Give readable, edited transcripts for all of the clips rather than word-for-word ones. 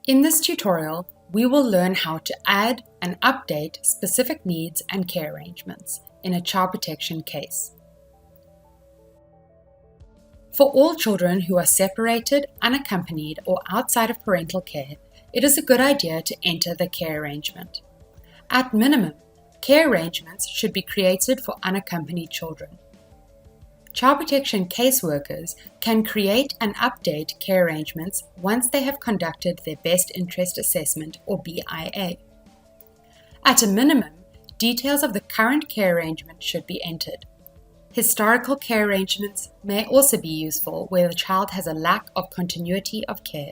In this tutorial, we will learn how to add and update specific needs and care arrangements in a child protection case. For all children who are separated, unaccompanied, or outside of parental care, it is a good idea to enter the care arrangement. At minimum, care arrangements should be created for unaccompanied children. Child protection caseworkers can create and update care arrangements once they have conducted their best interest assessment or BIA. At a minimum, details of the current care arrangement should be entered. Historical care arrangements may also be useful where the child has a lack of continuity of care.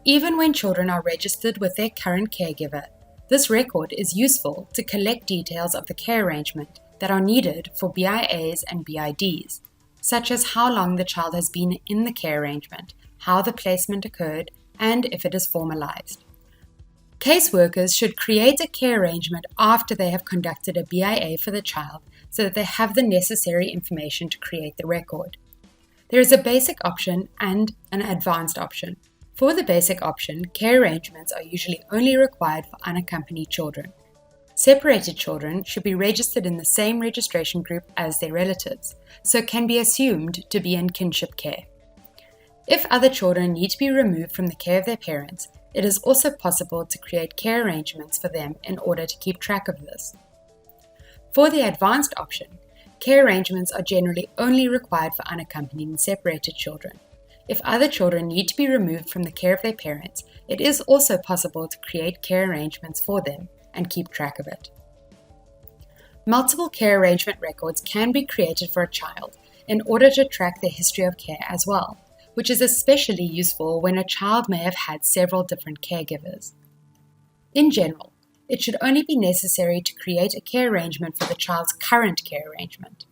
Even when children are registered with their current caregiver, this record is useful to collect details of the care arrangement that are needed for BIAs and BIDs, such as how long the child has been in the care arrangement, how the placement occurred, and if it is formalized. Caseworkers should create a care arrangement after they have conducted a BIA for the child so that they have the necessary information to create the record. There is a basic option and an advanced option. For the basic option, care arrangements are usually only required for unaccompanied children. Separated children should be registered in the same registration group as their relatives, so can be assumed to be in kinship care. If other children need to be removed from the care of their parents, it is also possible to create care arrangements for them in order to keep track of this. For the advanced option, care arrangements are generally only required for unaccompanied and separated children. If other children need to be removed from the care of their parents, it is also possible to create care arrangements for them and keep track of it. Multiple care arrangement records can be created for a child in order to track their history of care as well, which is especially useful when a child may have had several different caregivers. In general, it should only be necessary to create a care arrangement for the child's current care arrangement.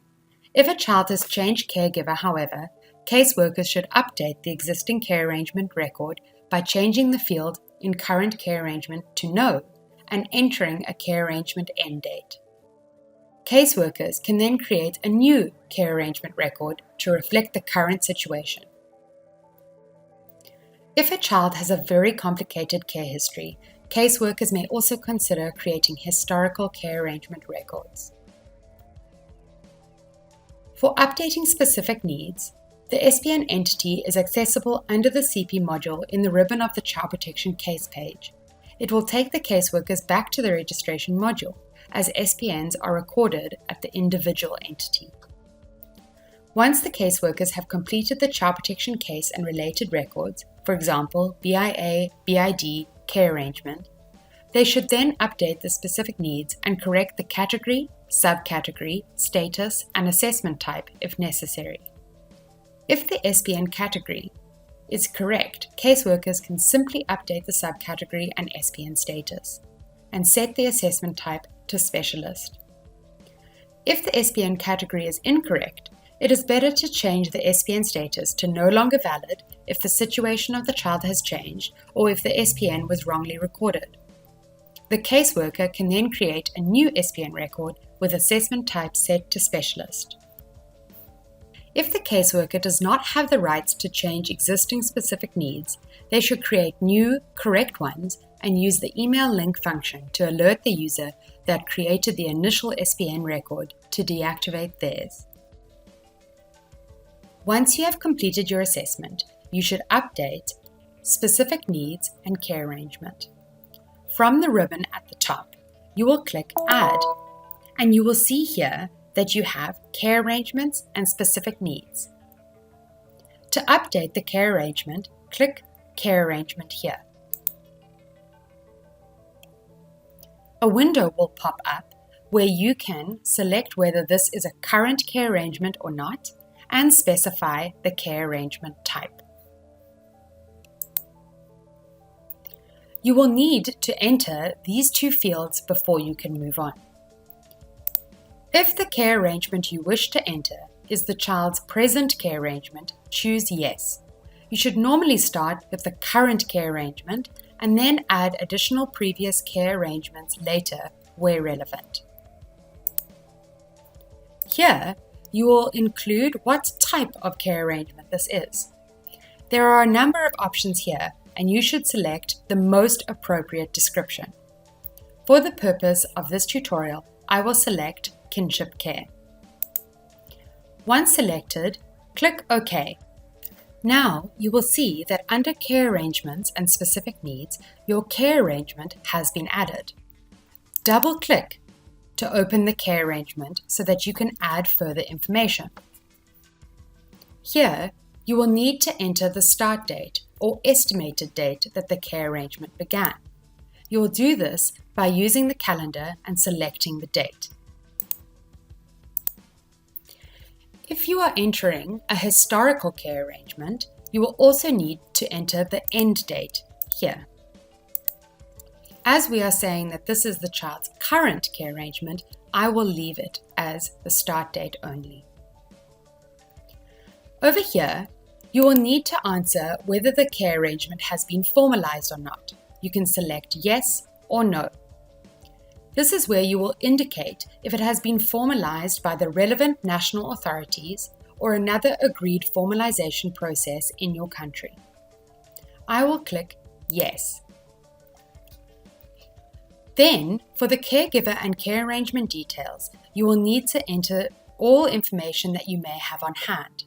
If a child has changed caregiver, however, caseworkers should update the existing care arrangement record by changing the field in current care arrangement to no and entering a care arrangement end date. Caseworkers can then create a new care arrangement record to reflect the current situation. If a child has a very complicated care history, caseworkers may also consider creating historical care arrangement records. For updating specific needs, the SPN entity is accessible under the CP module in the ribbon of the Child Protection Case page. It will take the caseworkers back to the registration module, as SPNs are recorded at the individual entity. Once the caseworkers have completed the child protection case and related records, for example, BIA, BID, care arrangement, they should then update the specific needs and correct the category, subcategory, status, and assessment type if necessary. If the SPN category is correct, caseworkers can simply update the subcategory and SPN status and set the assessment type to specialist. If the SPN category is incorrect, it is better to change the SPN status to no longer valid if the situation of the child has changed or if the SPN was wrongly recorded. The caseworker can then create a new SPN record with assessment type set to specialist. If the caseworker does not have the rights to change existing specific needs, they should create new, correct ones and use the email link function to alert the user that created the initial SPN record to deactivate theirs. Once you have completed your assessment, you should update specific needs and care arrangement. From the ribbon at the top, you will click Add, and you will see here that you have care arrangements and specific needs. To update the care arrangement, click Care Arrangement here. A window will pop up where you can select whether this is a current care arrangement or not and specify the care arrangement type. You will need to enter these two fields before you can move on. If the care arrangement you wish to enter is the child's present care arrangement, choose Yes. You should normally start with the current care arrangement and then add additional previous care arrangements later where relevant. Here, you will include what type of care arrangement this is. There are a number of options here and you should select the most appropriate description. For the purpose of this tutorial, I will select kinship care. Once selected, click OK. Now you will see that under care arrangements and specific needs, your care arrangement has been added. Double-click to open the care arrangement so that you can add further information. Here, you will need to enter the start date or estimated date that the care arrangement began. You will do this by using the calendar and selecting the date. If you are entering a historical care arrangement, you will also need to enter the end date here. As we are saying that this is the child's current care arrangement, I will leave it as the start date only. Over here, you will need to answer whether the care arrangement has been formalized or not. You can select yes or no. This is where you will indicate if it has been formalized by the relevant national authorities or another agreed formalization process in your country. I will click yes. Then, for the caregiver and care arrangement details, you will need to enter all information that you may have on hand.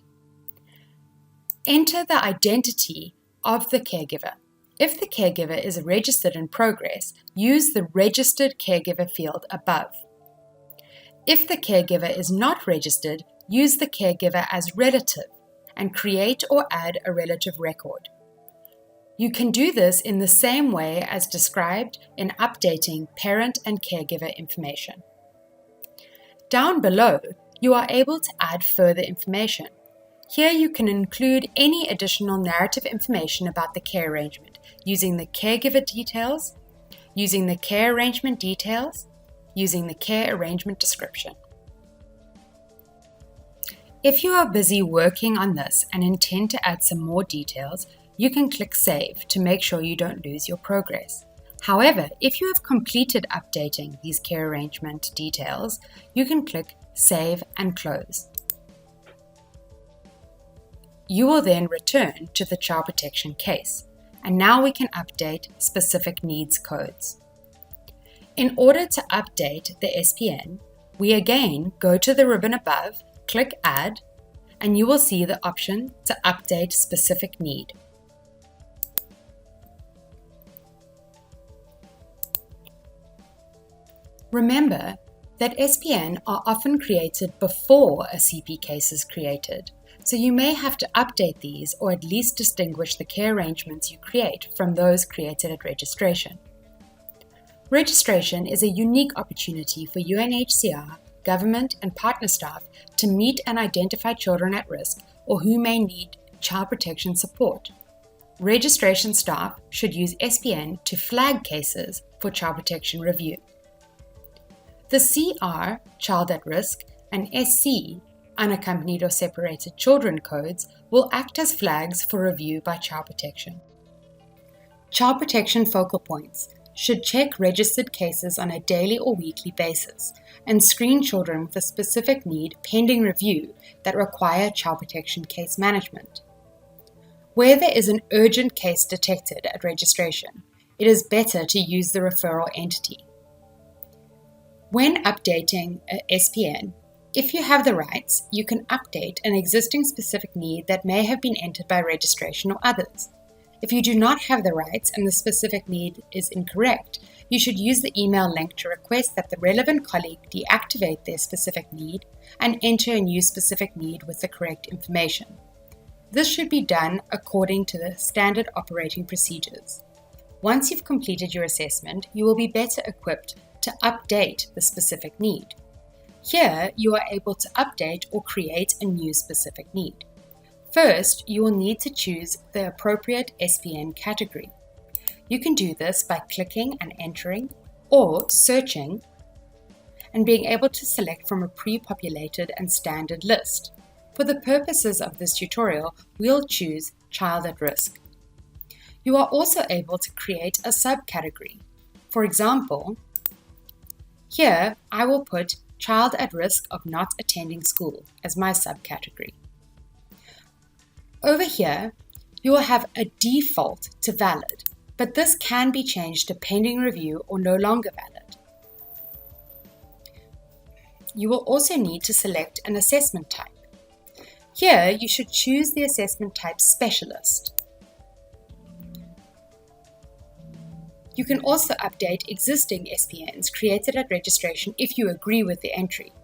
Enter the identity of the caregiver. If the caregiver is registered in progress, use the Registered Caregiver field above. If the caregiver is not registered, use the caregiver as relative and create or add a relative record. You can do this in the same way as described in updating parent and caregiver information. Down below, you are able to add further information. Here you can include any additional narrative information about the care arrangement using the caregiver details, using the care arrangement details, using the care arrangement description. If you are busy working on this and intend to add some more details, you can click Save to make sure you don't lose your progress. However, if you have completed updating these care arrangement details, you can click Save and Close. You will then return to the child protection case, and now we can update specific needs codes. In order to update the SPN, we again go to the ribbon above, click Add, and you will see the option to update specific need. Remember that SPN are often created before a CP case is created, so you may have to update these or at least distinguish the care arrangements you create from those created at registration. Registration is a unique opportunity for UNHCR, government and partner staff to meet and identify children at risk or who may need child protection support. Registration staff should use SPN to flag cases for child protection review. The CR, Child at Risk, and SC, Unaccompanied or Separated Children codes will act as flags for review by Child Protection. Child Protection focal points should check registered cases on a daily or weekly basis and screen children with a specific need pending review that require Child Protection case management. Where there is an urgent case detected at registration, it is better to use the referral entity. When updating a SPN, if you have the rights, you can update an existing specific need that may have been entered by registration or others. If you do not have the rights and the specific need is incorrect, you should use the email link to request that the relevant colleague deactivate their specific need and enter a new specific need with the correct information. This should be done according to the standard operating procedures. Once you've completed your assessment, you will be better equipped to update the specific need. Here, you are able to update or create a new specific need. First, you will need to choose the appropriate SPN category. You can do this by clicking and entering or searching and being able to select from a pre-populated and standard list. For the purposes of this tutorial, we'll choose Child at Risk. You are also able to create a subcategory. For example, here I will put Child at Risk of Not Attending School as my subcategory. Over here, you will have a default to valid, but this can be changed to pending review or no longer valid. You will also need to select an assessment type. Here, you should choose the assessment type Specialist. You can also update existing SPNs created at registration if you agree with the entry.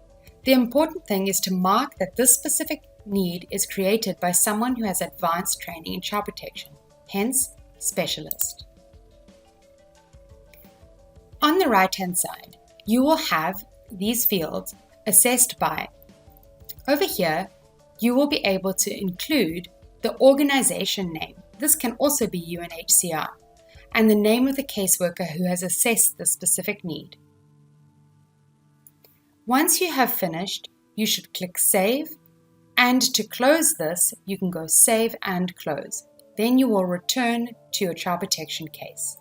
The important thing is to mark that this specific need is created by someone who has advanced training in child protection, hence Specialist. On the right-hand side, you will have these fields assessed by. Over here, you will be able to include the organization name. This can also be UNHCR, and the name of the caseworker who has assessed the specific need. Once you have finished, you should click Save, and to close this, you can go Save and Close. Then you will return to your child protection case.